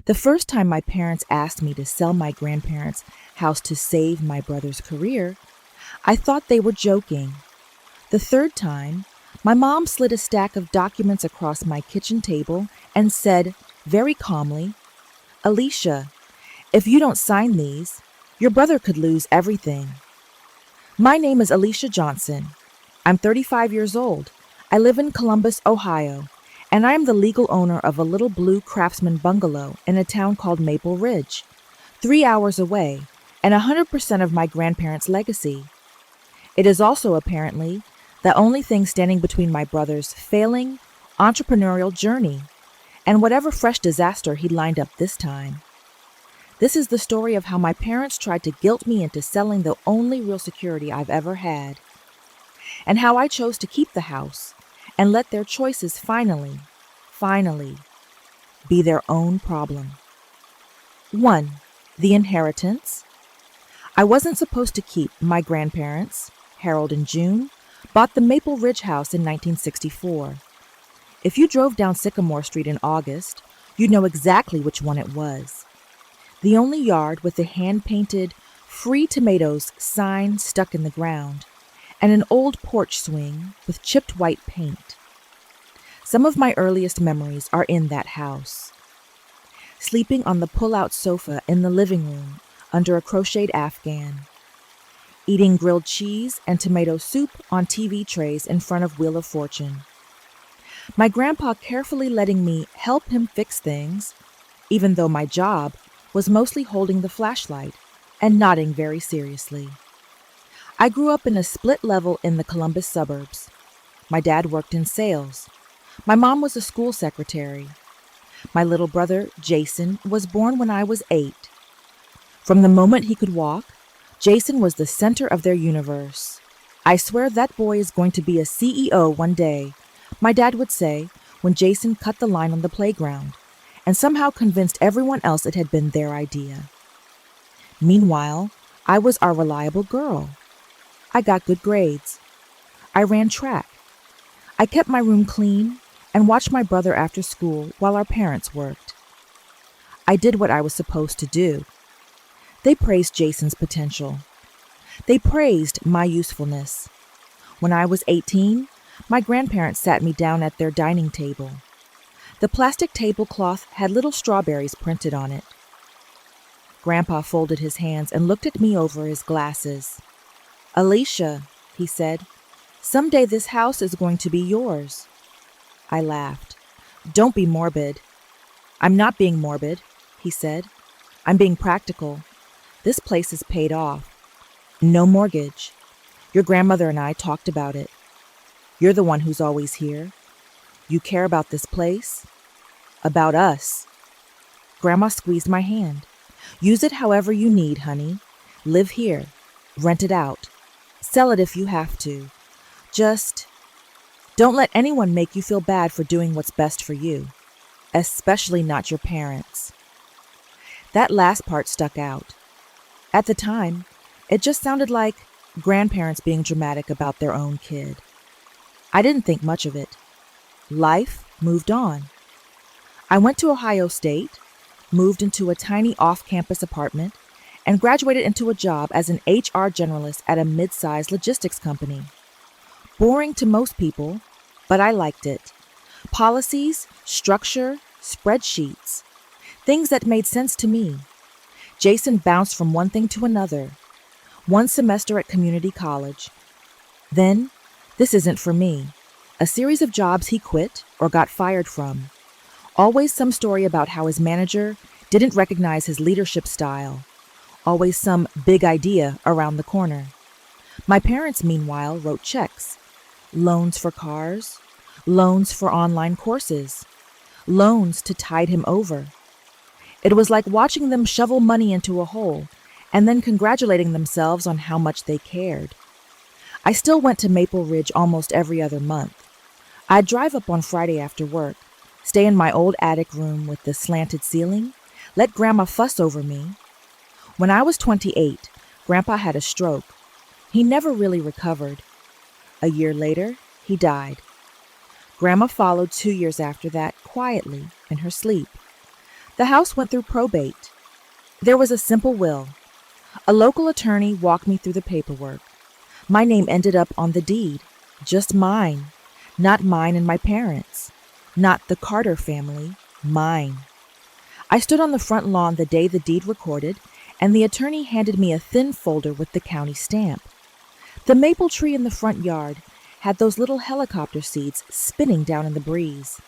The first time my parents asked me to sell my grandparents' house to save my brother's career, I thought they were joking. The third time, my mom slid a stack of documents across my kitchen table and said, very calmly, "Alicia, if you don't sign these, your brother could lose everything." My name is Alicia Johnson. I'm 35 years old. I live in Columbus, Ohio, and I am the legal owner of a little blue craftsman bungalow in a town called Maple Ridge, 3 hours away, and 100% of my grandparents' legacy. It is also apparently the only thing standing between my brother's failing entrepreneurial journey and whatever fresh disaster he lined up this time. This is the story of how my parents tried to guilt me into selling the only real security I've ever had, and how I chose to keep the house and let their choices finally, be their own problem. 1. The inheritance. I wasn't supposed to keep my grandparents, Harold and June, bought the Maple Ridge house in 1964. If you drove down Sycamore Street in August, you'd know exactly which one it was. The only yard with a hand-painted "Free Tomatoes" sign stuck in the ground, and an old porch swing with chipped white paint. Some of my earliest memories are in that house. Sleeping on the pull-out sofa in the living room under a crocheted afghan. Eating grilled cheese and tomato soup on TV trays in front of Wheel of Fortune. My grandpa carefully letting me help him fix things, even though my job was mostly holding the flashlight and nodding very seriously. I grew up in a split level in the Columbus suburbs. My dad worked in sales. My mom was a school secretary. My little brother, Jason, was born when I was 8. From the moment he could walk, Jason was the center of their universe. "I swear that boy is going to be a CEO one day," my dad would say when Jason cut the line on the playground and somehow convinced everyone else it had been their idea. Meanwhile, I was our reliable girl. I got good grades. I ran track. I kept my room clean and watched my brother after school while our parents worked. I did what I was supposed to do. They praised Jason's potential. They praised my usefulness. When I was 18, my grandparents sat me down at their dining table. The plastic tablecloth had little strawberries printed on it. Grandpa folded his hands and looked at me over his glasses. "Alicia," he said, "someday this house is going to be yours." I laughed. "Don't be morbid." "I'm not being morbid," he said. "I'm being practical. This place is paid off. No mortgage. Your grandmother and I talked about it. You're the one who's always here. You care about this place, about us." Grandma squeezed my hand. "Use it however you need, honey. Live here. Rent it out. Sell it if you have to. Just don't let anyone make you feel bad for doing what's best for you, especially not your parents." That last part stuck out. At the time, it just sounded like grandparents being dramatic about their own kid. I didn't think much of it. Life moved on. I went to Ohio State, moved into a tiny off-campus apartment, and graduated into a job as an HR generalist at a mid-sized logistics company. Boring to most people, but I liked it. Policies, structure, spreadsheets, things that made sense to me. Jason bounced from one thing to another. One semester at community college. Then, this isn't for me. A series of jobs he quit or got fired from. Always some story about how his manager didn't recognize his leadership style. Always some big idea around the corner. My parents, meanwhile, wrote checks. Loans for cars. Loans for online courses. Loans to tide him over. It was like watching them shovel money into a hole and then congratulating themselves on how much they cared. I still went to Maple Ridge almost every other month. I'd drive up on Friday after work, stay in my old attic room with the slanted ceiling, let Grandma fuss over me. When I was 28, Grandpa had a stroke. He never really recovered. A year later, he died. Grandma followed 2 years after that, quietly, in her sleep. The house went through probate. There was a simple will. A local attorney walked me through the paperwork. My name ended up on the deed. Just mine. Not mine and my parents. Not the Carter family. Mine. I stood on the front lawn the day the deed recorded, and the attorney handed me a thin folder with the county stamp. The maple tree in the front yard had those little helicopter seeds spinning down in the breeze.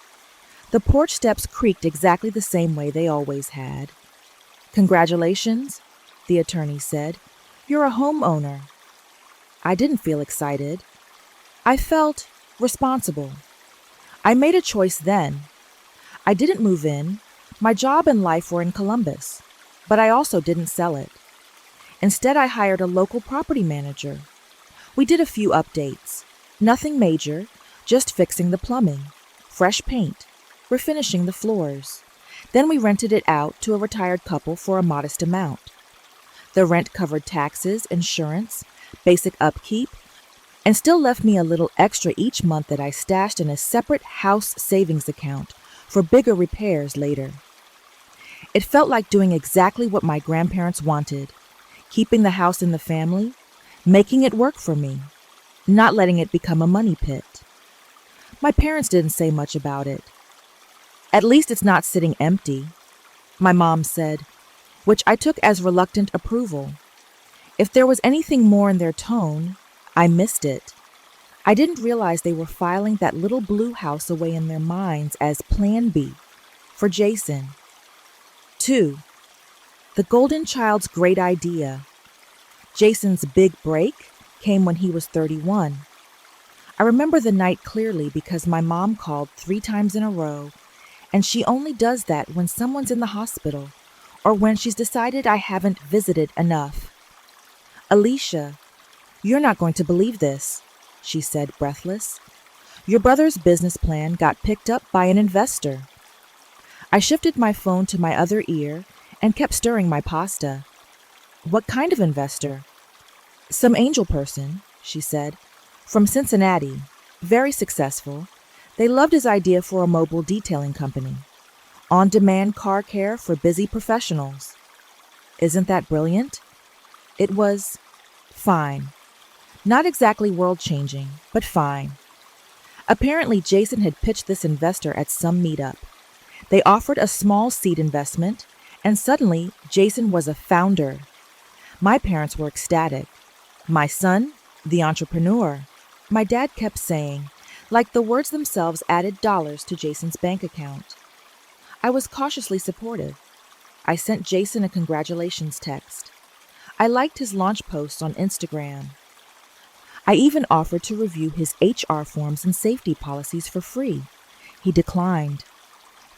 The porch steps creaked exactly the same way they always had. "Congratulations," the attorney said. "You're a homeowner." I didn't feel excited. I felt responsible. I made a choice then. I didn't move in. My job and life were in Columbus, but I also didn't sell it. Instead, I hired a local property manager. We did a few updates. Nothing major, just fixing the plumbing, fresh paint, refinishing the floors. Then we rented it out to a retired couple for a modest amount. The rent covered taxes, insurance, basic upkeep, and still left me a little extra each month that I stashed in a separate house savings account for bigger repairs later. It felt like doing exactly what my grandparents wanted, keeping the house in the family, making it work for me, not letting it become a money pit. My parents didn't say much about it. "At least it's not sitting empty," my mom said, which I took as reluctant approval. If there was anything more in their tone, I missed it. I didn't realize they were filing that little blue house away in their minds as Plan B for Jason. 2. The golden child's great idea. Jason's big break came when he was 31. I remember the night clearly because my mom called 3 times in a row, and she only does that when someone's in the hospital or when she's decided I haven't visited enough. "Alicia, you're not going to believe this," she said, breathless. "Your brother's business plan got picked up by an investor." I shifted my phone to my other ear and kept stirring my pasta. "What kind of investor?" "Some angel person," she said, "from Cincinnati, very successful. They loved his idea for a mobile detailing company. On-demand car care for busy professionals." Isn't that brilliant? It was fine. Not exactly world-changing, but fine. Apparently, Jason had pitched this investor at some meetup. They offered a small seed investment, and suddenly, Jason was a founder. My parents were ecstatic. "My son, the entrepreneur," my dad kept saying, like the words themselves added dollars to Jason's bank account. I was cautiously supportive. I sent Jason a congratulations text. I liked his launch posts on Instagram. I even offered to review his HR forms and safety policies for free. He declined.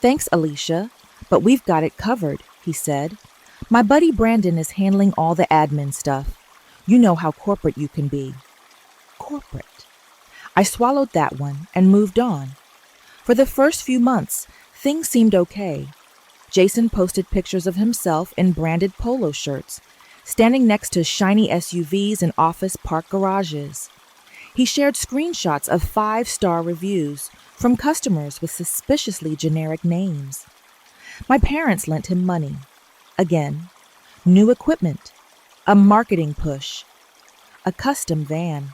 "Thanks, Alicia, but we've got it covered," he said. "My buddy Brandon is handling all the admin stuff. You know how corporate you can be." Corporate. I swallowed that one and moved on. For the first few months, things seemed okay. Jason posted pictures of himself in branded polo shirts, standing next to shiny SUVs in office park garages. He shared screenshots of 5-star reviews from customers with suspiciously generic names. My parents lent him money. Again, new equipment, a marketing push, a custom van.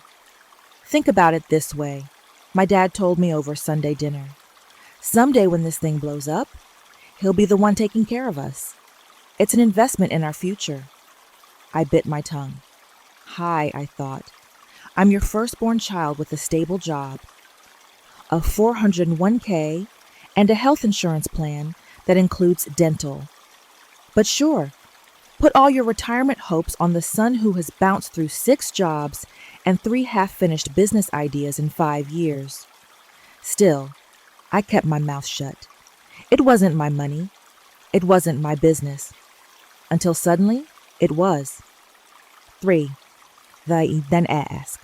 "Think about it this way," my dad told me over Sunday dinner. "Someday when this thing blows up, he'll be the one taking care of us. It's an investment in our future." I bit my tongue. "Hi," I thought. "I'm your firstborn child with a stable job, a 401k, and a health insurance plan that includes dental. But sure, put all your retirement hopes on the son who has bounced through 6 jobs and 3 half-finished business ideas in 5 years. Still, I kept my mouth shut. It wasn't my money. It wasn't my business. Until suddenly, it was. 3. They then asked.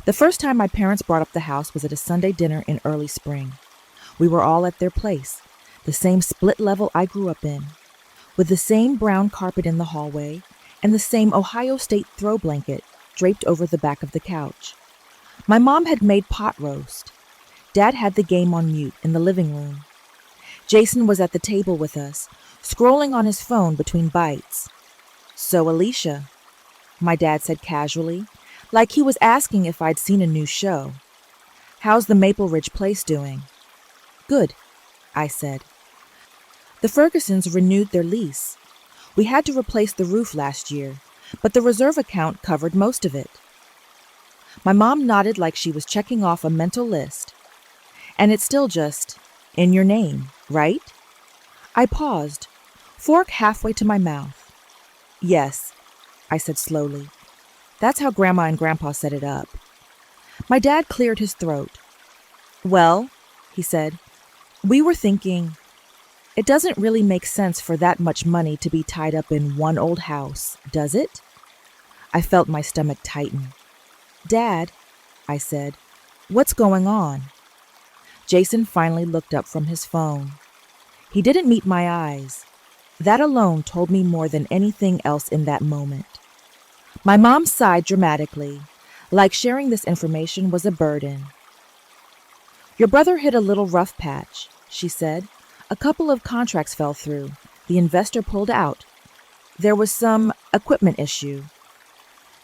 The first time my parents brought up the house was at a Sunday dinner in early spring. We were all at their place, the same split level I grew up in, with the same brown carpet in the hallway and the same Ohio State throw blanket draped over the back of the couch. My mom had made pot roast. Dad had the game on mute in the living room. Jason was at the table with us, scrolling on his phone between bites. "So, Alicia," my dad said casually, like he was asking if I'd seen a new show. "How's the Maple Ridge place doing?" "Good," I said. "The Fergusons renewed their lease. We had to replace the roof last year, but the reserve account covered most of it." My mom nodded like she was checking off a mental list. "And it's still just in your name, right?" I paused, fork halfway to my mouth. "Yes," I said slowly. "That's how Grandma and Grandpa set it up." My dad cleared his throat. "Well," he said, "we were thinking, it doesn't really make sense for that much money to be tied up in one old house, does it?" I felt my stomach tighten. "Dad," I said, "what's going on?" Jason finally looked up from his phone. He didn't meet my eyes. That alone told me more than anything else in that moment. My mom sighed dramatically, like sharing this information was a burden. "Your brother hit a little rough patch," she said. "A couple of contracts fell through. The investor pulled out. There was some equipment issue."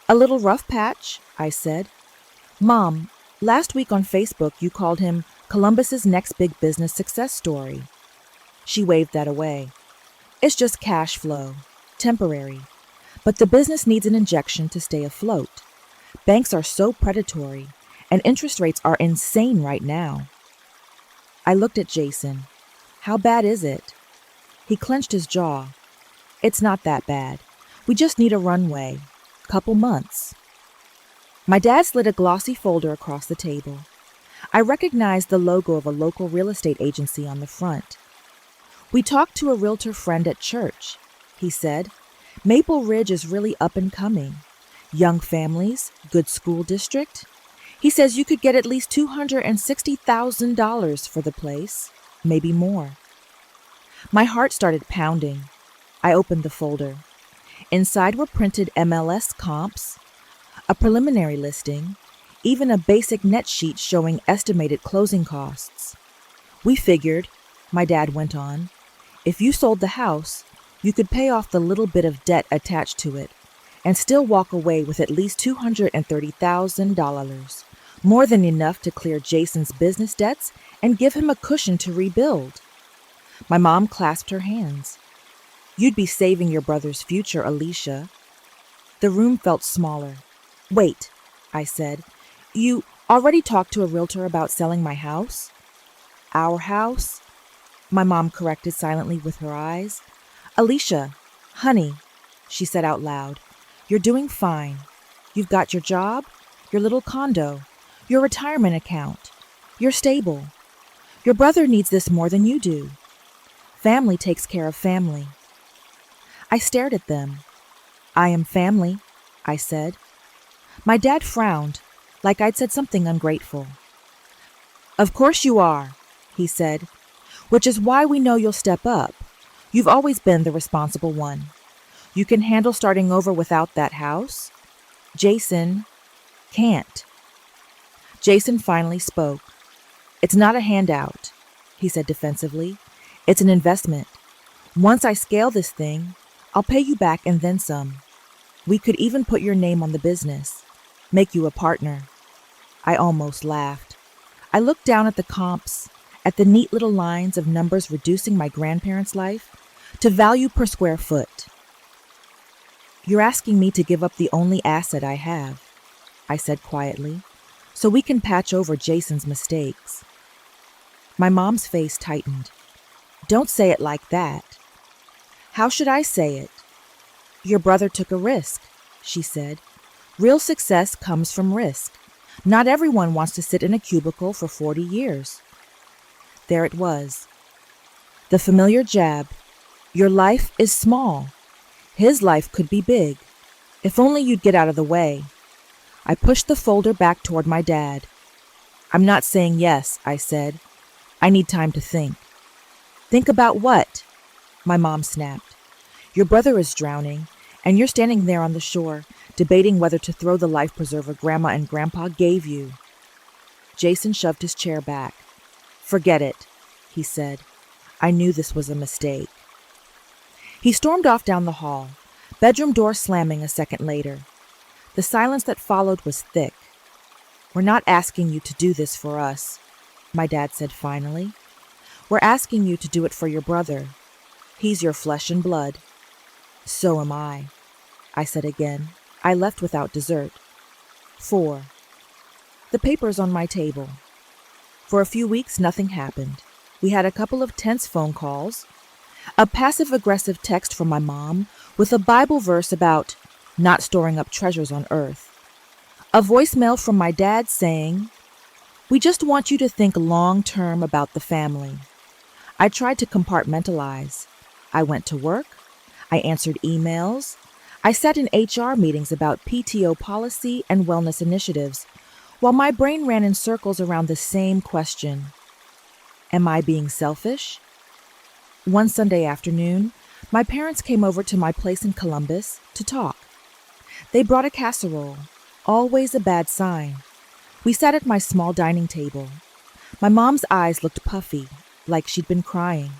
"A little rough patch?" I said. "Mom, last week on Facebook you called him Columbus's next big business success story." She waved that away. "It's just cash flow, temporary. But the business needs an injection to stay afloat. Banks are so predatory, and interest rates are insane right now." I looked at Jason. "How bad is it?" He clenched his jaw. "It's not that bad. We just need a runway. Couple months." My dad slid a glossy folder across the table. I recognized the logo of a local real estate agency on the front. "We talked to a realtor friend at church," he said. "Maple Ridge is really up and coming. Young families, good school district. He says you could get at least $260,000 for the place, maybe more." My heart started pounding. I opened the folder. Inside were printed MLS comps, a preliminary listing, even a basic net sheet showing estimated closing costs. "We figured," my dad went on, "if you sold the house, you could pay off the little bit of debt attached to it and still walk away with at least $230,000, more than enough to clear Jason's business debts and give him a cushion to rebuild." My mom clasped her hands. "You'd be saving your brother's future, Alicia." The room felt smaller. "Wait," I said. "You already talked to a realtor about selling my house?" "Our house?" My mom corrected silently with her eyes. "Alicia, honey," she said out loud, "you're doing fine. You've got your job, your little condo, your retirement account. You're stable. Your brother needs this more than you do. Family takes care of family." I stared at them. "I am family," I said. My dad frowned, like I'd said something ungrateful. "Of course you are," he said, "which is why we know you'll step up. You've always been the responsible one. You can handle starting over without that house? Jason can't." Jason finally spoke. "It's not a handout," he said defensively. "It's an investment. Once I scale this thing, I'll pay you back and then some. We could even put your name on the business, make you a partner." I almost laughed. I looked down at the comps, at the neat little lines of numbers reducing my grandparents' life to value per square foot. "You're asking me to give up the only asset I have," I said quietly, "so we can patch over Jason's mistakes." My mom's face tightened. "Don't say it like that." "How should I say it?" "Your brother took a risk," she said. "Real success comes from risk. Not everyone wants to sit in a cubicle for 40 years. There it was. The familiar jab. Your life is small. His life could be big. If only you'd get out of the way. I pushed the folder back toward my dad. "I'm not saying yes," I said. "I need time to think." "Think about what?" My mom snapped. "Your brother is drowning, and you're standing there on the shore, debating whether to throw the life preserver Grandma and Grandpa gave you." Jason shoved his chair back. "Forget it," he said. I knew this was a mistake. He stormed off down the hall, bedroom door slamming a second later. The silence that followed was thick. "We're not asking you to do this for us," my dad said finally. "We're asking you to do it for your brother. He's your flesh and blood." "So am I said again. I left without dessert. 4. The paper's on my table. For a few weeks, nothing happened. We had a couple of tense phone calls, a passive-aggressive text from my mom with a Bible verse about not storing up treasures on earth, a voicemail from my dad saying, "We just want you to think long-term about the family." I tried to compartmentalize. I went to work. I answered emails. I sat in HR meetings about PTO policy and wellness initiatives, while my brain ran in circles around the same question. Am I being selfish? One Sunday afternoon, my parents came over to my place in Columbus to talk. They brought a casserole, always a bad sign. We sat at my small dining table. My mom's eyes looked puffy, like she'd been crying.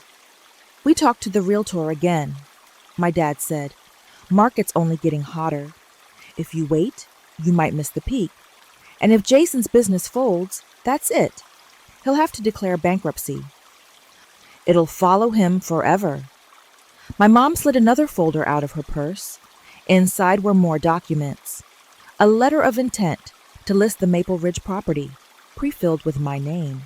We talked to the realtor again. My dad said, "Market's only getting hotter. If you wait, you might miss the peak. And if Jason's business folds, that's it. He'll have to declare bankruptcy. It'll follow him forever." My mom slid another folder out of her purse. Inside were more documents. A letter of intent to list the Maple Ridge property, pre-filled with my name.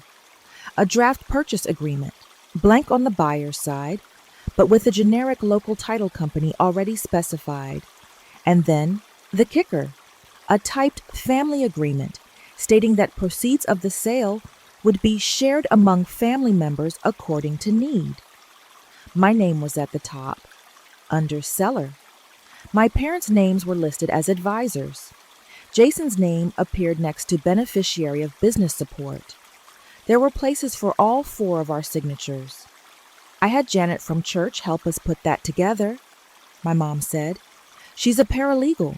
A draft purchase agreement, blank on the buyer's side, but with a generic local title company already specified. And then, the kicker, a typed family agreement stating that proceeds of the sale would be shared among family members according to need. My name was at the top, under seller. My parents' names were listed as advisors. Jason's name appeared next to beneficiary of business support. There were places for all 4 of our signatures. "I had Janet from church help us put that together," my mom said. "She's a paralegal.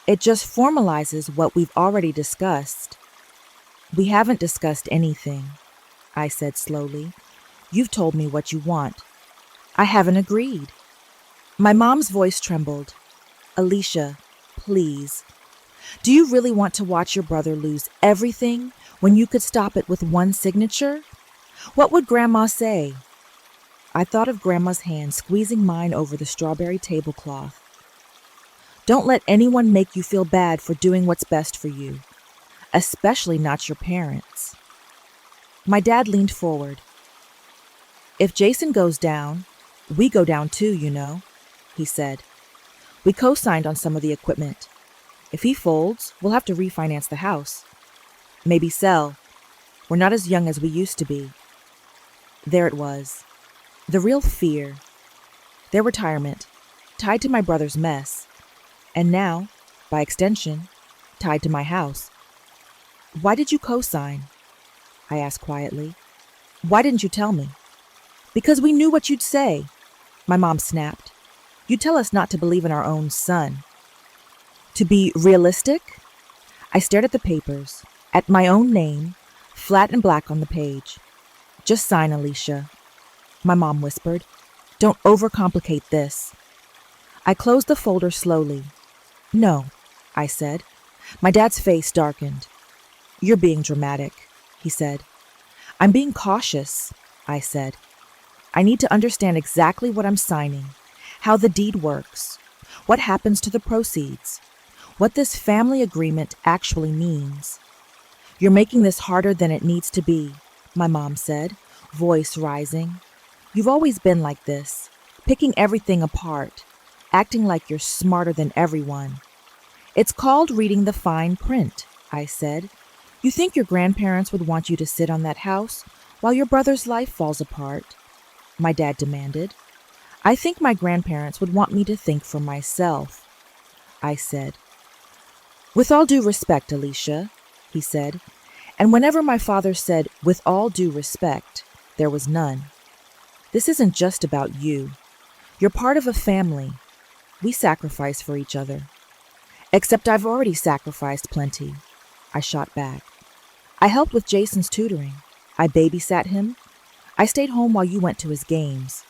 It just formalizes what we've already discussed." "We haven't discussed anything," I said slowly. "You've told me what you want. I haven't agreed." My mom's voice trembled. "Alicia, please. Do you really want to watch your brother lose everything when you could stop it with one signature? What would Grandma say?" I thought of Grandma's hand squeezing mine over the strawberry tablecloth. "Don't let anyone make you feel bad for doing what's best for you, especially not your parents." My dad leaned forward. "If Jason goes down, we go down too, you know," he said. "We co-signed on some of the equipment. If he folds, we'll have to refinance the house. Maybe sell. We're not as young as we used to be." There it was. The real fear. Their retirement, tied to my brother's mess, and now, by extension, tied to my house. "Why did you co-sign?" I asked quietly. "Why didn't you tell me?" "Because we knew what you'd say," my mom snapped. "You'd tell us not to believe in our own son." "To be realistic?" I stared at the papers, at my own name, flat and black on the page. "Just sign, Alicia," my mom whispered. "Don't overcomplicate this." I closed the folder slowly. "No," I said. My dad's face darkened. "You're being dramatic," he said. "I'm being cautious," I said. "I need to understand exactly what I'm signing, how the deed works, what happens to the proceeds, what this family agreement actually means." "You're making this harder than it needs to be," my mom said, voice rising. "You've always been like this, picking everything apart, acting like you're smarter than everyone." "It's called reading the fine print," I said. "You think your grandparents would want you to sit on that house while your brother's life falls apart?" My dad demanded. "I think my grandparents would want me to think for myself," I said. "With all due respect, Alicia," he said, and whenever my father said, "with all due respect," there was none. "This isn't just about you. You're part of a family. We sacrifice for each other." "Except I've already sacrificed plenty," I shot back. "I helped with Jason's tutoring. I babysat him. I stayed home while you went to his games.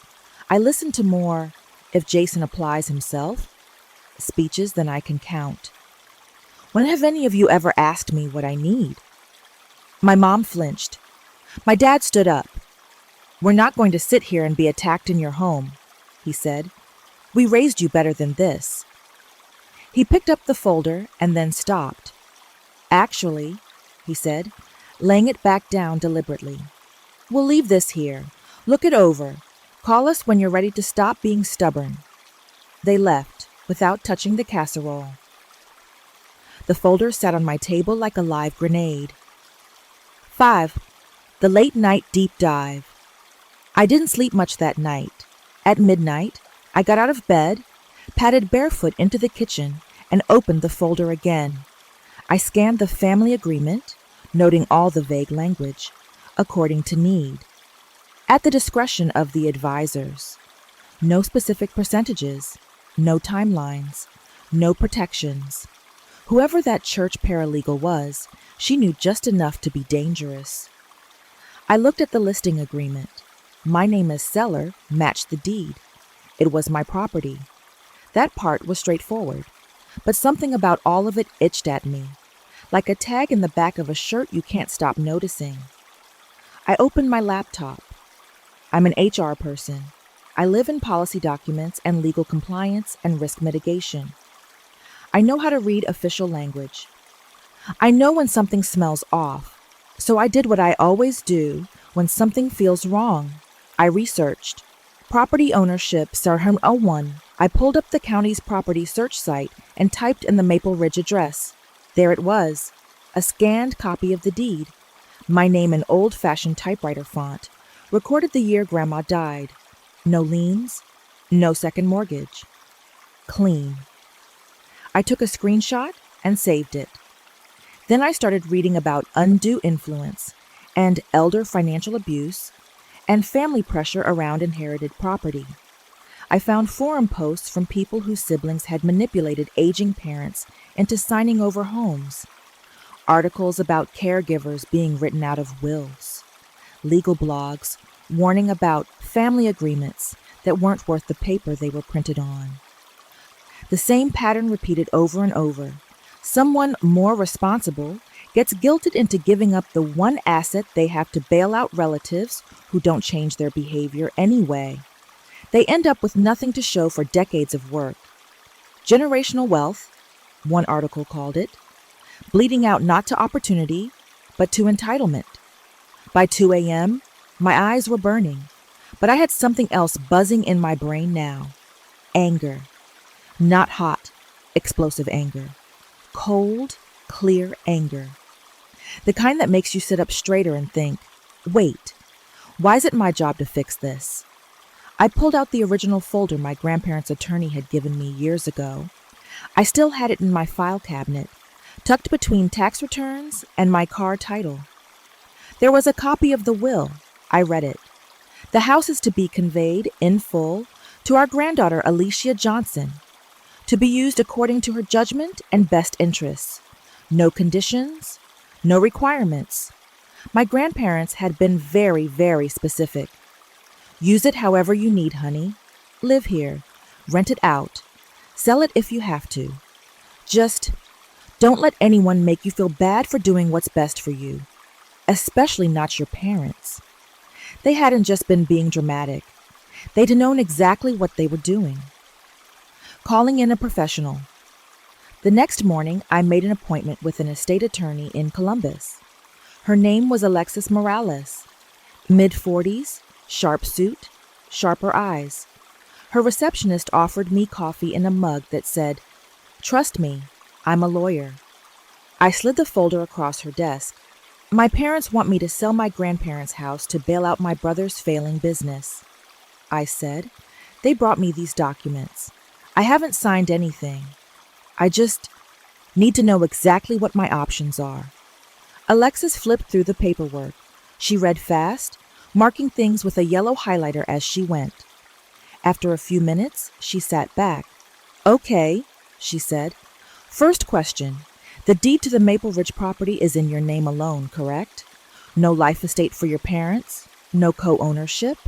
I listened to more, if Jason applies himself, speeches than I can count. When have any of you ever asked me what I need? My mom flinched. My dad stood up. We're not going to sit here and be attacked in your home, he said. We raised you better than this. He picked up the folder and then stopped. Actually, he said, laying it back down deliberately. We'll leave this here. Look it over. Call us when you're ready to stop being stubborn. They left, without touching the casserole. The folder sat on my table like a live grenade. 5. The late night deep dive. I didn't sleep much that night. At midnight, I got out of bed, padded barefoot into the kitchen, and opened the folder again. I scanned the family agreement, noting all the vague language, according to need. At the discretion of the advisors. No specific percentages, no timelines, no protections. Whoever that church paralegal was, she knew just enough to be dangerous. I looked at the listing agreement. My name as seller matched the deed. It was my property. That part was straightforward, but something about all of it itched at me, like a tag in the back of a shirt you can't stop noticing. I opened my laptop. I'm an HR person. I live in policy documents and legal compliance and risk mitigation. I know how to read official language. I know when something smells off, so I did what I always do when something feels wrong. I researched. Property ownership, Sarham 01. I pulled up the county's property search site and typed in the Maple Ridge address. There it was, a scanned copy of the deed. My name in old-fashioned typewriter font, recorded the year Grandma died. No liens, no second mortgage. Clean. I took a screenshot and saved it. Then I started reading about undue influence and elder financial abuse and family pressure around inherited property. I found forum posts from people whose siblings had manipulated aging parents into signing over homes, articles about caregivers being written out of wills, legal blogs warning about family agreements that weren't worth the paper they were printed on. The same pattern repeated over and over. Someone more responsible gets guilted into giving up the one asset they have to bail out relatives who don't change their behavior anyway. They end up with nothing to show for decades of work. Generational wealth, one article called it, bleeding out not to opportunity, but to entitlement. By 2 a.m., my eyes were burning, but I had something else buzzing in my brain now. Anger. Not hot, explosive anger. Cold, clear anger. The kind that makes you sit up straighter and think, wait, why is it my job to fix this? I pulled out the original folder my grandparents' attorney had given me years ago. I still had it in my file cabinet, tucked between tax returns and my car title. There was a copy of the will. I read it. The house is to be conveyed in full to our granddaughter Alicia Johnson, to be used according to her judgment and best interests. No conditions, no requirements. My grandparents had been very, very specific. Use it however you need, honey. Live here. Rent it out. Sell it if you have to. Just don't let anyone make you feel bad for doing what's best for you, especially not your parents. They hadn't just been being dramatic. They'd known exactly what they were doing. Calling in a professional. The next morning, I made an appointment with an estate attorney in Columbus. Her name was Alexis Morales. Mid-40s, sharp suit, sharper eyes. Her receptionist offered me coffee in a mug that said, "Trust me, I'm a lawyer." I slid the folder across her desk. My parents want me to sell my grandparents' house to bail out my brother's failing business. I said, they brought me these documents. I haven't signed anything. I just need to know exactly what my options are. Alexis flipped through the paperwork. She read fast, marking things with a yellow highlighter as she went. After a few minutes, she sat back. "Okay," she said. "First question. The deed to the Maple Ridge property is in your name alone, correct? No life estate for your parents? No co-ownership?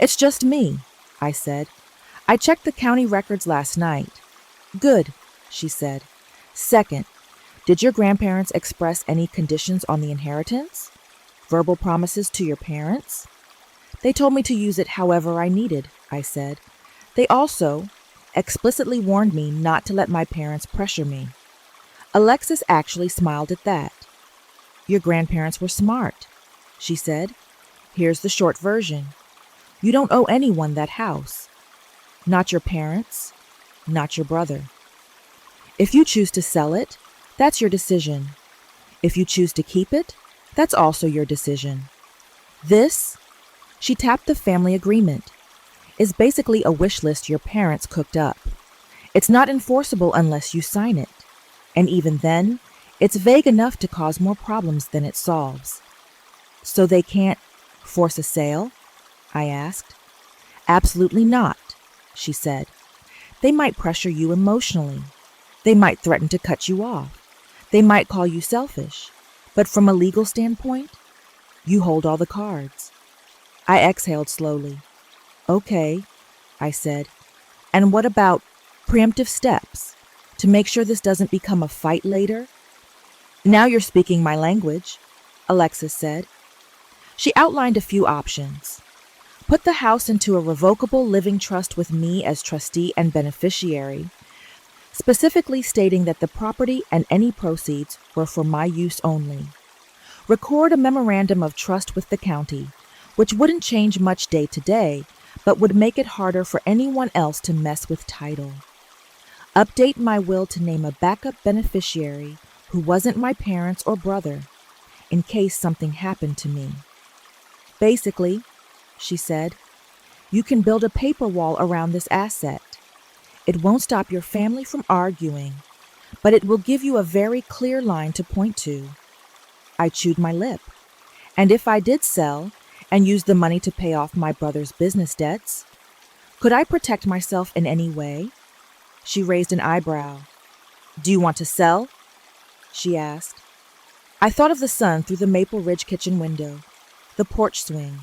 It's just me, I said. I checked the county records last night. Good, she said. Second, did your grandparents express any conditions on the inheritance? Verbal promises to your parents? They told me to use it however I needed, I said. They also explicitly warned me not to let my parents pressure me. Alexis actually smiled at that. Your grandparents were smart, she said. Here's the short version. You don't owe anyone that house. Not your parents, not your brother. If you choose to sell it, that's your decision. If you choose to keep it, that's also your decision. This, she tapped the family agreement, is basically a wish list your parents cooked up. It's not enforceable unless you sign it. And even then, it's vague enough to cause more problems than it solves. So they can't force a sale? I asked. Absolutely not, she said. They might pressure you emotionally. They might threaten to cut you off. They might call you selfish. But from a legal standpoint, you hold all the cards. I exhaled slowly. Okay, I said. And what about preemptive steps to make sure this doesn't become a fight later? Now you're speaking my language, Alexis said. She outlined a few options. Put the house into a revocable living trust with me as trustee and beneficiary, specifically stating that the property and any proceeds were for my use only. Record a memorandum of trust with the county, which wouldn't change much day to day, but would make it harder for anyone else to mess with title. Update my will to name a backup beneficiary who wasn't my parents or brother, in case something happened to me. Basically, she said, you can build a paper wall around this asset. It won't stop your family from arguing, but it will give you a very clear line to point to. I chewed my lip. And if I did sell and use the money to pay off my brother's business debts, could I protect myself in any way? She raised an eyebrow. Do you want to sell? She asked. I thought of the sun through the Maple Ridge kitchen window, the porch swing,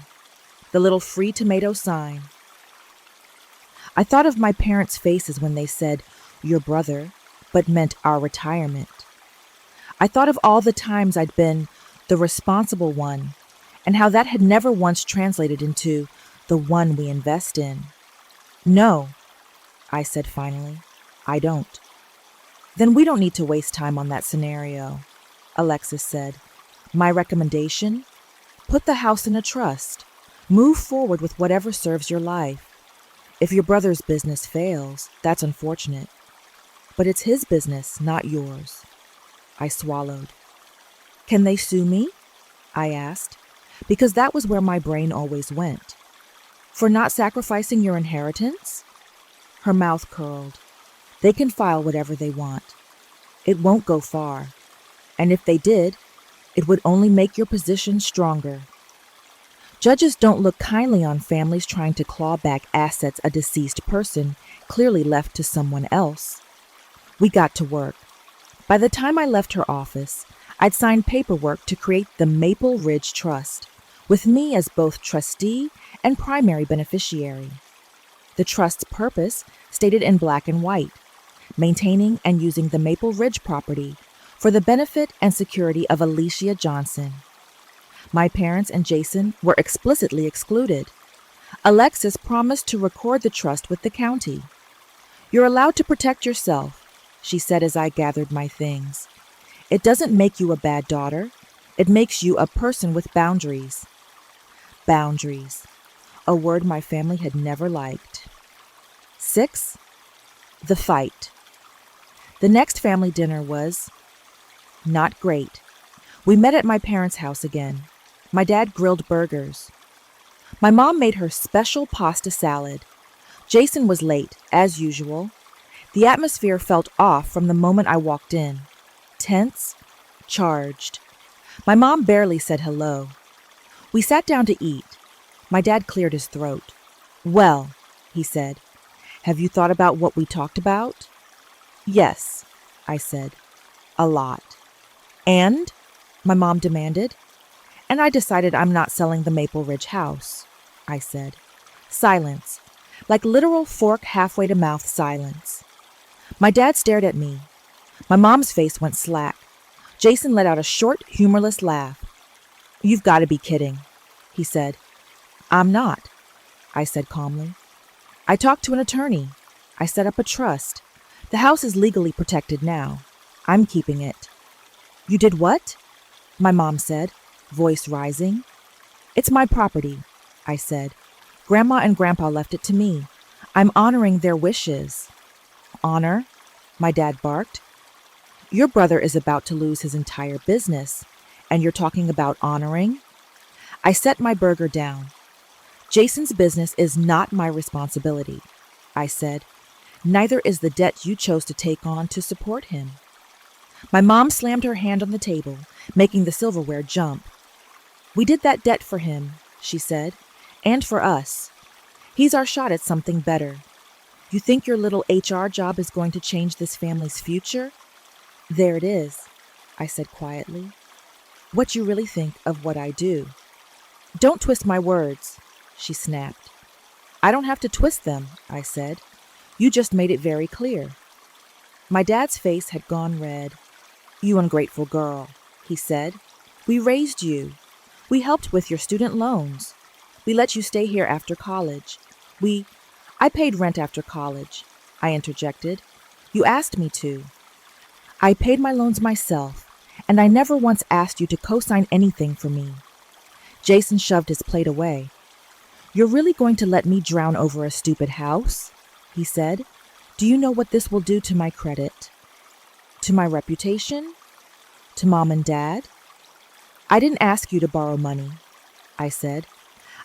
the little free tomato sign. I thought of my parents' faces when they said, your brother, but meant our retirement. I thought of all the times I'd been the responsible one, and how that had never once translated into the one we invest in. No, I said finally, I don't. Then we don't need to waste time on that scenario, Alexis said. My recommendation? Put the house in a trust. Move forward with whatever serves your life. If your brother's business fails, that's unfortunate. But it's his business, not yours. I swallowed. Can they sue me? I asked, because that was where my brain always went. For not sacrificing your inheritance? Her mouth curled. They can file whatever they want. It won't go far. And if they did, it would only make your position stronger. Judges don't look kindly on families trying to claw back assets a deceased person clearly left to someone else. We got to work. By the time I left her office, I'd signed paperwork to create the Maple Ridge Trust, with me as both trustee and primary beneficiary. The trust's purpose stated in black and white, maintaining and using the Maple Ridge property for the benefit and security of Alicia Johnson. My parents and Jason were explicitly excluded. Alexis promised to record the trust with the county. You're allowed to protect yourself, she said as I gathered my things. It doesn't make you a bad daughter. It makes you a person with boundaries. Boundaries, a word my family had never liked. 6. The fight. The next family dinner was not great. We met at my parents' house again. My dad grilled burgers. My mom made her special pasta salad. Jason was late, as usual. The atmosphere felt off from the moment I walked in. Tense, charged. My mom barely said hello. We sat down to eat. My dad cleared his throat. Well, he said, have you thought about what we talked about? Yes, I said. A lot. And? My mom demanded. And I decided I'm not selling the Maple Ridge house, I said. Silence, like literal fork halfway to mouth silence. My dad stared at me. My mom's face went slack. Jason let out a short, humorless laugh. You've got to be kidding, he said. I'm not, I said calmly. I talked to an attorney. I set up a trust. The house is legally protected now. I'm keeping it. You did what? My mom said, voice rising. It's my property, I said. Grandma and Grandpa left it to me. I'm honoring their wishes. Honor? My dad barked. Your brother is about to lose his entire business, and you're talking about honoring? I set my burger down. Jason's business is not my responsibility, I said. Neither is the debt you chose to take on to support him. My mom slammed her hand on the table, making the silverware jump. We did that debt for him, she said, and for us. He's our shot at something better. You think your little HR job is going to change this family's future? There it is, I said quietly. What you really think of what I do. Don't twist my words, she snapped. I don't have to twist them, I said. You just made it very clear. My dad's face had gone red. You ungrateful girl, he said. We raised you. We helped with your student loans. We let you stay here after college. I paid rent after college, I interjected. You asked me to. I paid my loans myself, and I never once asked you to co-sign anything for me. Jason shoved his plate away. You're really going to let me drown over a stupid house? He said. Do you know what this will do to my credit? To my reputation? To Mom and Dad? I didn't ask you to borrow money, I said.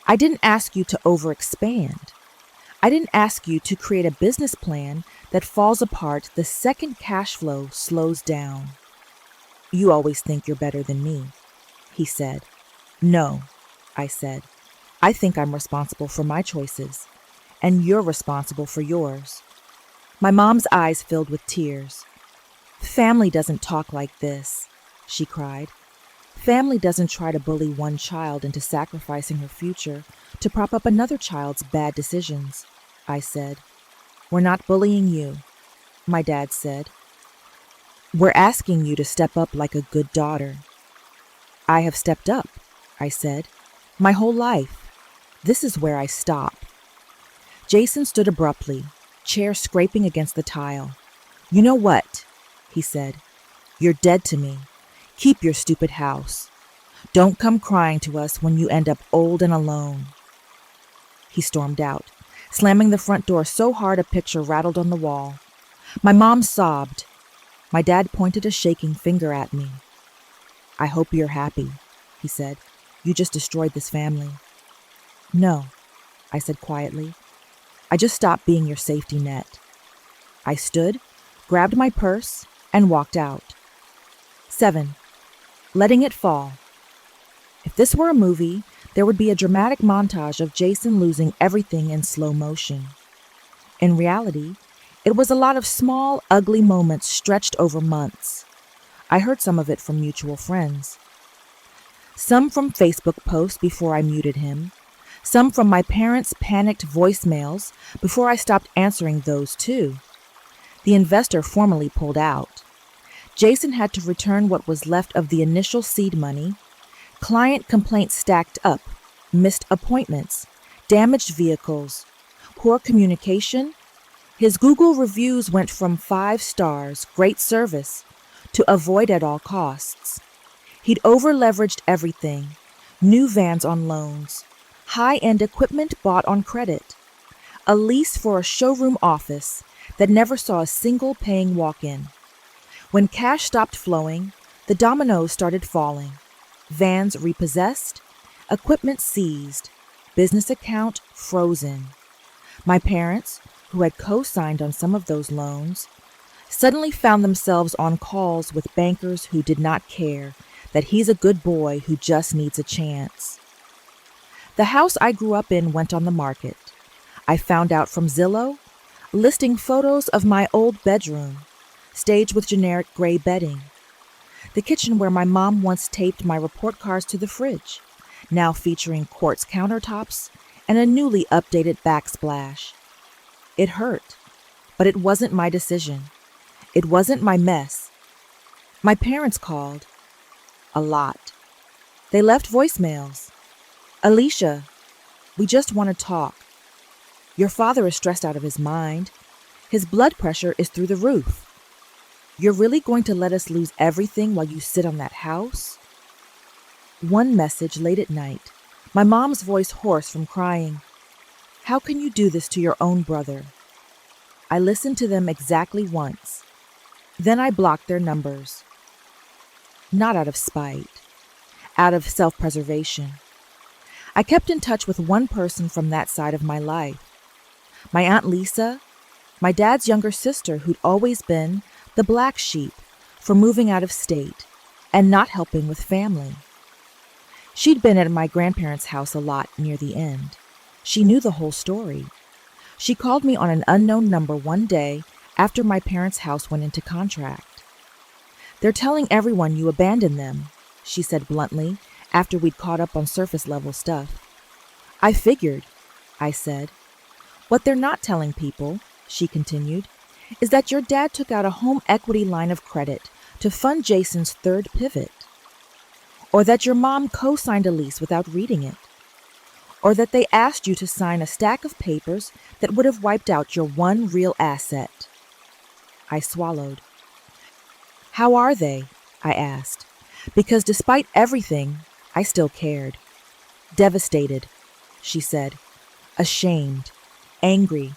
I didn't ask you to overexpand. I didn't ask you to create a business plan that falls apart the second cash flow slows down. You always think you're better than me, he said. No, I said. I think I'm responsible for my choices, and you're responsible for yours. My mom's eyes filled with tears. Family doesn't talk like this, she cried. Family doesn't try to bully one child into sacrificing her future to prop up another child's bad decisions, I said. We're not bullying you, my dad said. We're asking you to step up like a good daughter. I have stepped up, I said, my whole life. This is where I stop. Jason stood abruptly, chair scraping against the tile. You know what? He said. You're dead to me. Keep your stupid house. Don't come crying to us when you end up old and alone. He stormed out, slamming the front door so hard a picture rattled on the wall. My mom sobbed. My dad pointed a shaking finger at me. I hope you're happy, he said. You just destroyed this family. No, I said quietly. I just stopped being your safety net. I stood, grabbed my purse, and walked out. 7. Letting it fall. If this were a movie, there would be a dramatic montage of Jason losing everything in slow motion. In reality, it was a lot of small, ugly moments stretched over months. I heard some of it from mutual friends. Some from Facebook posts before I muted him. Some from my parents' panicked voicemails before I stopped answering those too. The investor formally pulled out. Jason had to return what was left of the initial seed money. Client complaints stacked up, missed appointments, damaged vehicles, poor communication. His Google reviews went from 5 stars, great service, to avoid at all costs. He'd over-leveraged everything, new vans on loans, high-end equipment bought on credit, a lease for a showroom office that never saw a single paying walk-in. When cash stopped flowing, the dominoes started falling. Vans repossessed, equipment seized, business account frozen. My parents, who had co-signed on some of those loans, suddenly found themselves on calls with bankers who did not care that he's a good boy who just needs a chance. The house I grew up in went on the market. I found out from Zillow, listing photos of my old bedroom, staged with generic gray bedding. The kitchen where my mom once taped my report cards to the fridge, now featuring quartz countertops and a newly updated backsplash. It hurt, but it wasn't my decision. It wasn't my mess. My parents called. A lot. They left voicemails. Alicia, we just want to talk. Your father is stressed out of his mind. His blood pressure is through the roof. You're really going to let us lose everything while you sit on that house? One message late at night, my mom's voice hoarse from crying. How can you do this to your own brother? I listened to them exactly once. Then I blocked their numbers. Not out of spite, out of self-preservation. I kept in touch with one person from that side of my life. My Aunt Lisa, my dad's younger sister who'd always been the black sheep for moving out of state and not helping with family. She'd been at my grandparents' house a lot near the end. She knew the whole story. She called me on an unknown number one day after my parents' house went into contract. They're telling everyone you abandoned them, she said bluntly after we'd caught up on surface-level stuff. I figured, I said. What they're not telling people, she continued, is that your dad took out a home equity line of credit to fund Jason's third pivot. Or that your mom co-signed a lease without reading it. Or that they asked you to sign a stack of papers that would have wiped out your one real asset. I swallowed. How are they? I asked, because despite everything, I still cared. Devastated, she said, ashamed, angry,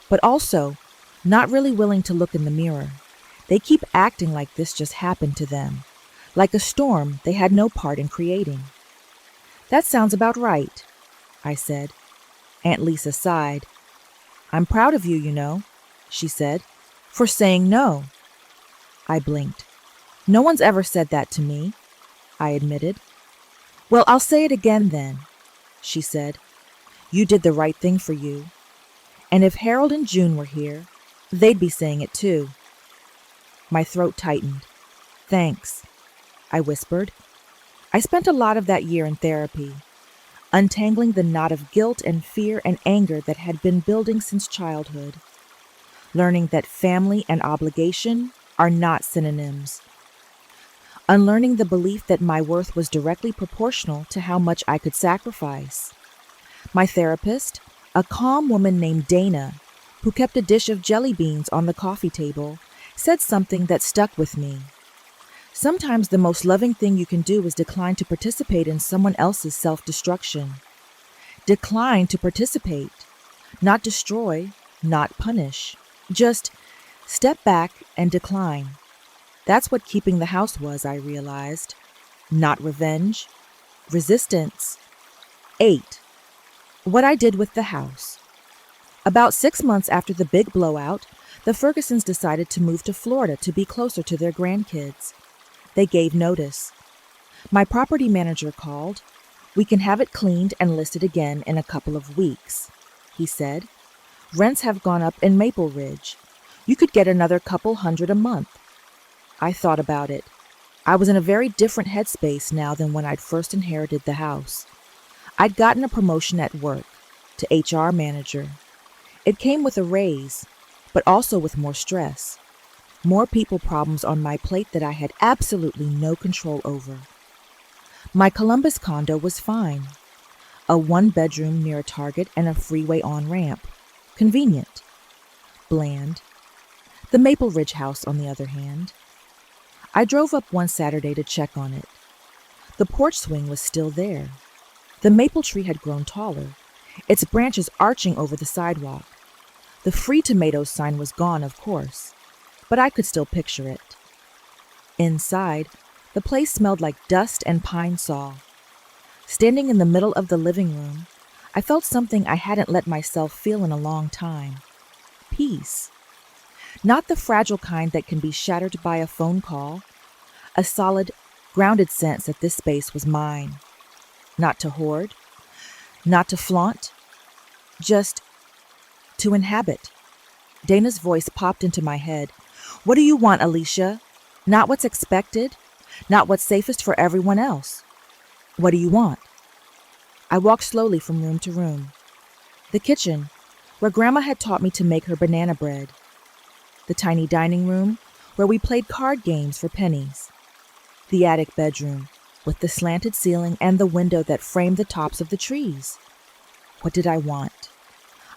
but also not really willing to look in the mirror. They keep acting like this just happened to them, like a storm they had no part in creating. That sounds about right, I said. Aunt Lisa sighed. I'm proud of you, you know, she said, for saying no. I blinked. No one's ever said that to me, I admitted. Well, I'll say it again then, she said. You did the right thing for you. And if Harold and June were here, they'd be saying it too. My throat tightened. Thanks, I whispered. I spent a lot of that year in therapy, untangling the knot of guilt and fear and anger that had been building since childhood, learning that family and obligation are not synonyms, unlearning the belief that my worth was directly proportional to how much I could sacrifice. My therapist, a calm woman named Dana, who kept a dish of jelly beans on the coffee table, said something that stuck with me. Sometimes the most loving thing you can do is decline to participate in someone else's self-destruction. Decline to participate, not destroy, not punish. Just step back and decline. That's what keeping the house was, I realized. Not revenge, resistance. 8. What I did with the house. About 6 months after the big blowout, the Fergusons decided to move to Florida to be closer to their grandkids. They gave notice. My property manager called. We can have it cleaned and listed again in a couple of weeks, he said. Rents have gone up in Maple Ridge. You could get another couple $100 a month. I thought about it. I was in a very different headspace now than when I'd first inherited the house. I'd gotten a promotion at work to HR manager. It came with a raise, but also with more stress. More people problems on my plate that I had absolutely no control over. My Columbus condo was fine. A 1-bedroom near a Target and a freeway on-ramp. Convenient. Bland. The Maple Ridge house, on the other hand. I drove up one Saturday to check on it. The porch swing was still there. The maple tree had grown taller, its branches arching over the sidewalk. The free tomatoes sign was gone, of course, but I could still picture it. Inside, the place smelled like dust and pine saw. Standing in the middle of the living room, I felt something I hadn't let myself feel in a long time. Peace. Not the fragile kind that can be shattered by a phone call. A solid, grounded sense that this space was mine. Not to hoard, not to flaunt, just to inhabit. Dana's voice popped into my head. What do you want, Alicia? Not what's expected, not what's safest for everyone else. What do you want? I walked slowly from room to room. The kitchen, where Grandma had taught me to make her banana bread. The tiny dining room, where we played card games for pennies. The attic bedroom, with the slanted ceiling and the window that framed the tops of the trees. What did I want?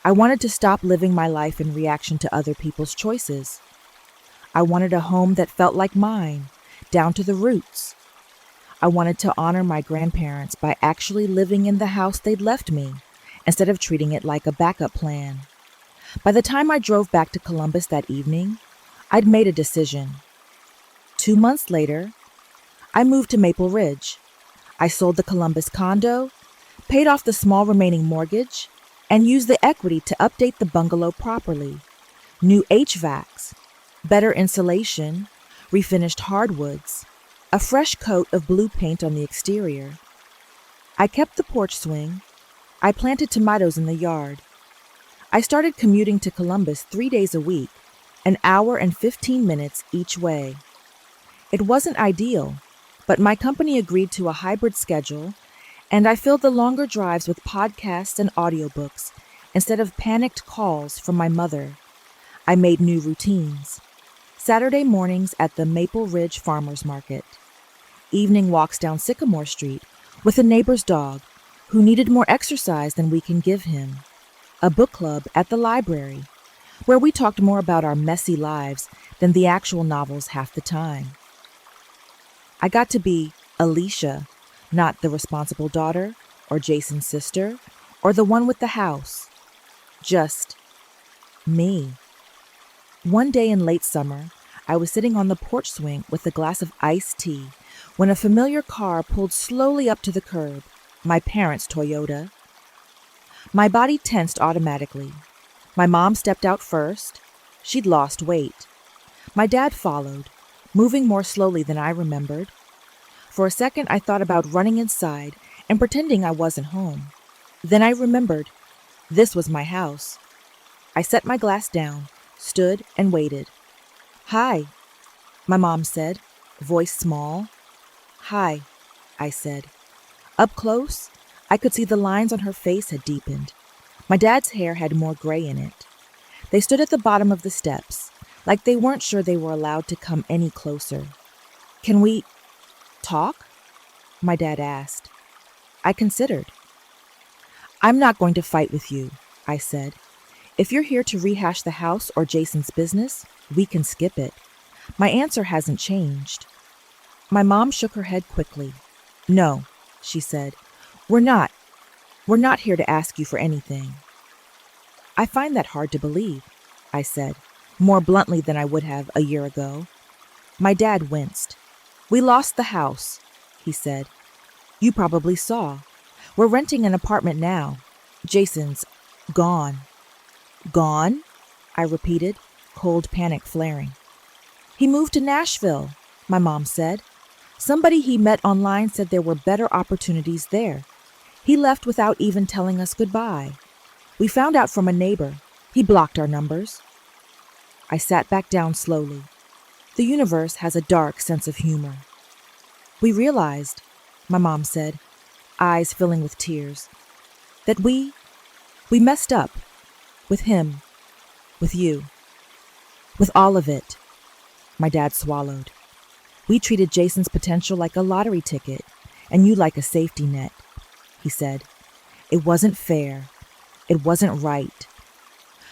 I wanted to stop living my life in reaction to other people's choices. I wanted a home that felt like mine, down to the roots. I wanted to honor my grandparents by actually living in the house they'd left me, instead of treating it like a backup plan. By the time I drove back to Columbus that evening, I'd made a decision. 2 months later, I moved to Maple Ridge. I sold the Columbus condo, paid off the small remaining mortgage, and used the equity to update the bungalow properly. New HVACs, better insulation, refinished hardwoods, a fresh coat of blue paint on the exterior. I kept the porch swing. I planted tomatoes in the yard. I started commuting to Columbus 3 days a week, an hour and 15 minutes each way. It wasn't ideal, but my company agreed to a hybrid schedule, and I filled the longer drives with podcasts and audiobooks instead of panicked calls from my mother. I made new routines. Saturday mornings at the Maple Ridge Farmers Market. Evening walks down Sycamore Street with a neighbor's dog who needed more exercise than we can give him. A book club at the library, where we talked more about our messy lives than the actual novels half the time. I got to be Alicia, not the responsible daughter, or Jason's sister, or the one with the house. Just me. One day in late summer, I was sitting on the porch swing with a glass of iced tea when a familiar car pulled slowly up to the curb, my parents' Toyota. My body tensed automatically. My mom stepped out first. She'd lost weight. My dad followed, moving more slowly than I remembered. For a second, I thought about running inside and pretending I wasn't home. Then I remembered this was my house. I set my glass down, stood, and waited. "Hi," my mom said, voice small. "Hi," I said. Up close, I could see the lines on her face had deepened. My dad's hair had more gray in it. They stood at the bottom of the steps, like they weren't sure they were allowed to come any closer. "Can we talk?" my dad asked. I considered. "I'm not going to fight with you," I said. "If you're here to rehash the house or Jason's business, we can skip it. My answer hasn't changed." My mom shook her head quickly. "No," she said. We're not here to ask you for anything." "I find that hard to believe," I said, more bluntly than I would have a year ago. My dad winced. "We lost the house," he said. "You probably saw. We're renting an apartment now. Jason's gone." "Gone?" I repeated, cold panic flaring. "He moved to Nashville," my mom said. "Somebody he met online said there were better opportunities there. He left without even telling us goodbye. We found out from a neighbor. He blocked our numbers." I sat back down slowly. The universe has a dark sense of humor. "We realized," my mom said, eyes filling with tears, "that we messed up. With him. With you. With all of it." My dad swallowed. "We treated Jason's potential like a lottery ticket, and you like a safety net," he said. "It wasn't fair. It wasn't right."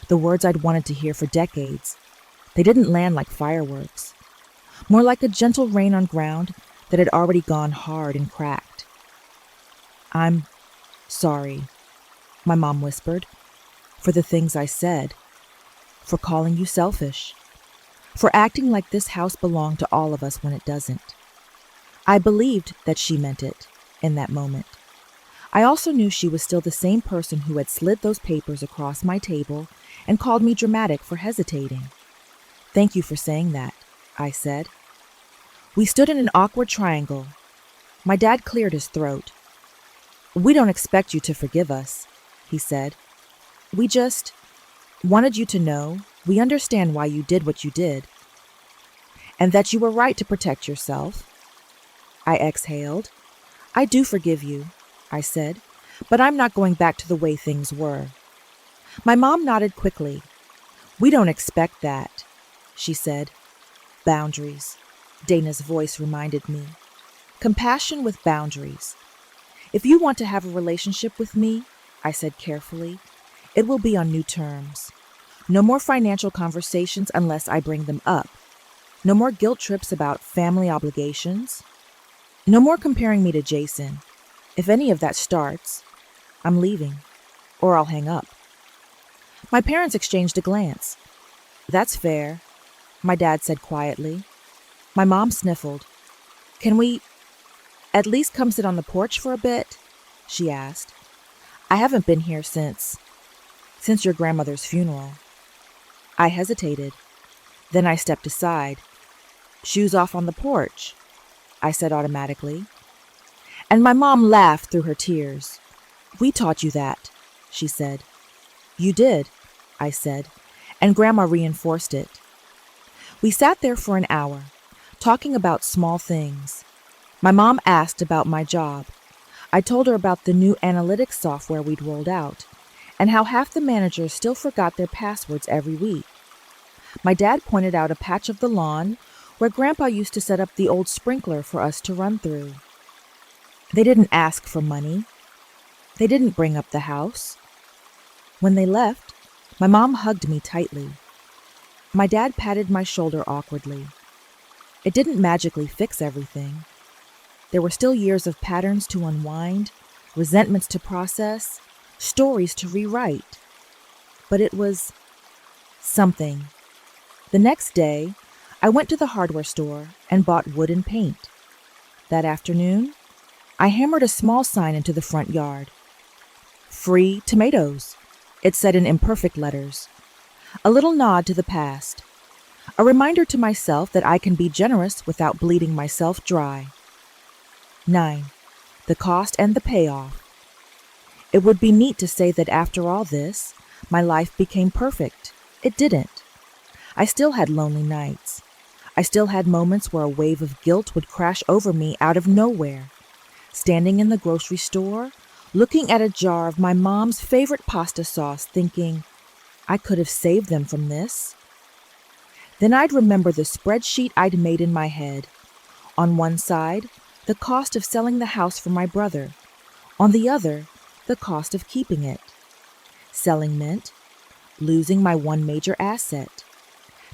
The words I'd wanted to hear for decades. They didn't land like fireworks. More like a gentle rain on ground that had already gone hard and cracked. "I'm sorry," my mom whispered, "for the things I said, for calling you selfish, for acting like this house belonged to all of us when it doesn't." I believed that she meant it in that moment. I also knew she was still the same person who had slid those papers across my table and called me dramatic for hesitating. "Thank you for saying that," I said. We stood in an awkward triangle. My dad cleared his throat. "We don't expect you to forgive us," he said. "We just wanted you to know we understand why you did what you did, and that you were right to protect yourself. I exhaled. I do forgive you, I said, but I'm not going back to the way things were. My mom nodded quickly. We don't expect that, she said. Boundaries, Dana's voice reminded me. Compassion with boundaries. If you want to have a relationship with me, I said carefully, it will be on new terms. No more financial conversations unless I bring them up. No more guilt trips about family obligations. No more comparing me to Jason. If any of that starts, I'm leaving, or I'll hang up. My parents exchanged a glance. That's fair, my dad said quietly. My mom sniffled. Can we at least come sit on the porch for a bit? She asked. I haven't been here since your grandmother's funeral. I hesitated. Then I stepped aside. Shoes off on the porch, I said automatically. And my mom laughed through her tears. We taught you that, she said. You did, I said, and Grandma reinforced it. We sat there for an hour, talking about small things. My mom asked about my job. I told her about the new analytics software we'd rolled out, and how half the managers still forgot their passwords every week. My dad pointed out a patch of the lawn where Grandpa used to set up the old sprinkler for us to run through. They didn't ask for money. They didn't bring up the house. When they left, my mom hugged me tightly. My dad patted my shoulder awkwardly. It didn't magically fix everything. There were still years of patterns to unwind, resentments to process, stories to rewrite. But it was something. The next day, I went to the hardware store and bought wood and paint. That afternoon, I hammered a small sign into the front yard. Free tomatoes, it said in imperfect letters. A little nod to the past. A reminder to myself that I can be generous without bleeding myself dry. 9. The cost and the payoff. It would be neat to say that after all this, my life became perfect. It didn't. I still had lonely nights. I still had moments where a wave of guilt would crash over me out of nowhere. Standing in the grocery store, looking at a jar of my mom's favorite pasta sauce, thinking, I could have saved them from this. Then I'd remember the spreadsheet I'd made in my head. On one side, the cost of selling the house for my brother. On the other, the cost of keeping it. Selling meant losing my one major asset,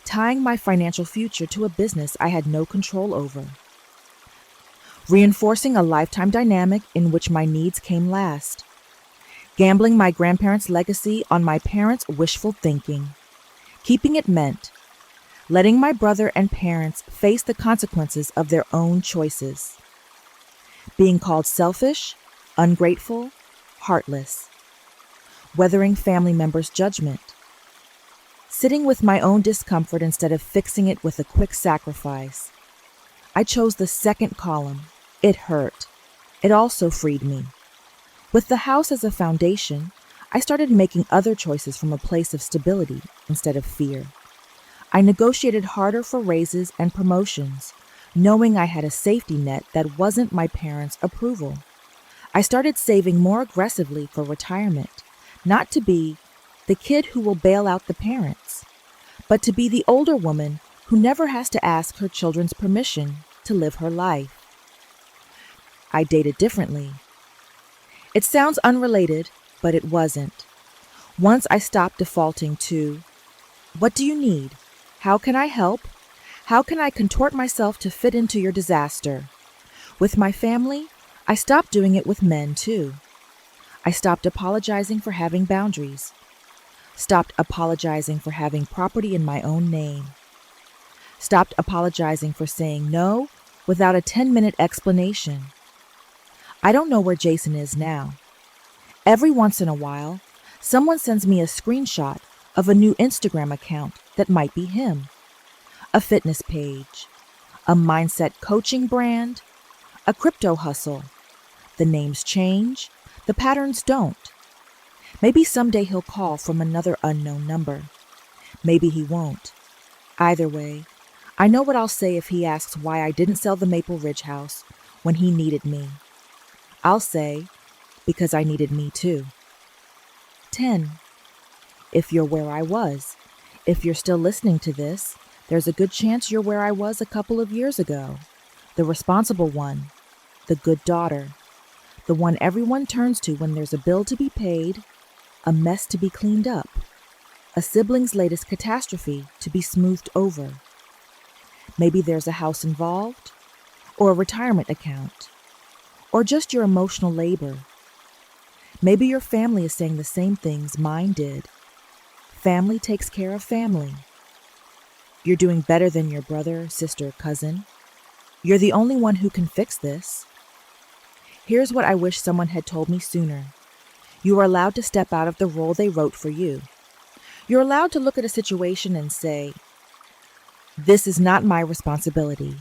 tying my financial future to a business I had no control over, reinforcing a lifetime dynamic in which my needs came last, gambling my grandparents' legacy on my parents' wishful thinking. Keeping it meant letting my brother and parents face the consequences of their own choices. Being called selfish, ungrateful, heartless. Weathering family members' judgment. Sitting with my own discomfort instead of fixing it with a quick sacrifice. I chose the second column. It hurt. It also freed me. With the house as a foundation, I started making other choices from a place of stability instead of fear. I negotiated harder for raises and promotions, knowing I had a safety net that wasn't my parents' approval. I started saving more aggressively for retirement, not to be the kid who will bail out the parents, but to be the older woman who never has to ask her children's permission to live her life. I dated differently. It sounds unrelated, but it wasn't. Once I stopped defaulting to, what do you need? How can I help? How can I contort myself to fit into your disaster? With my family, I stopped doing it with men too. I stopped apologizing for having boundaries. Stopped apologizing for having property in my own name. Stopped apologizing for saying no without a 10-minute explanation. I don't know where Jason is now. Every once in a while, someone sends me a screenshot of a new Instagram account that might be him. A fitness page, a mindset coaching brand, a crypto hustle. The names change, the patterns don't. Maybe someday he'll call from another unknown number. Maybe he won't. Either way, I know what I'll say if he asks why I didn't sell the Maple Ridge house when he needed me. I'll say, because I needed me too. 10. If you're where I was, if you're still listening to this, there's a good chance you're where I was a couple of years ago. The responsible one, the good daughter, the one everyone turns to when there's a bill to be paid, a mess to be cleaned up, a sibling's latest catastrophe to be smoothed over. Maybe there's a house involved, or a retirement account, or just your emotional labor. Maybe your family is saying the same things mine did. Family takes care of family. You're doing better than your brother, sister, cousin. You're the only one who can fix this. Here's what I wish someone had told me sooner. You are allowed to step out of the role they wrote for you. You're allowed to look at a situation and say, this is not my responsibility.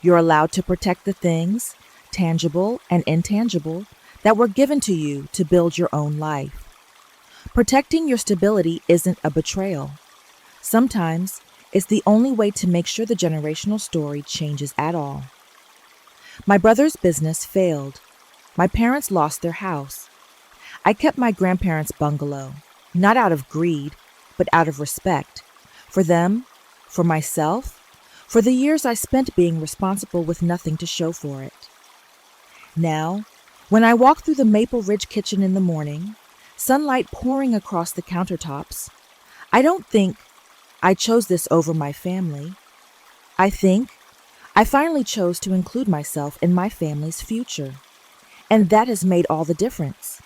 You're allowed to protect the things, tangible and intangible, that were given to you to build your own life. Protecting your stability isn't a betrayal. Sometimes it's the only way to make sure the generational story changes at all. My brother's business failed. My parents lost their house. I kept my grandparents' bungalow, not out of greed, but out of respect. For them, for myself, for the years I spent being responsible with nothing to show for it. Now, when I walk through the Maple Ridge kitchen in the morning, sunlight pouring across the countertops, I don't think, I chose this over my family. I think, I finally chose to include myself in my family's future. And that has made all the difference.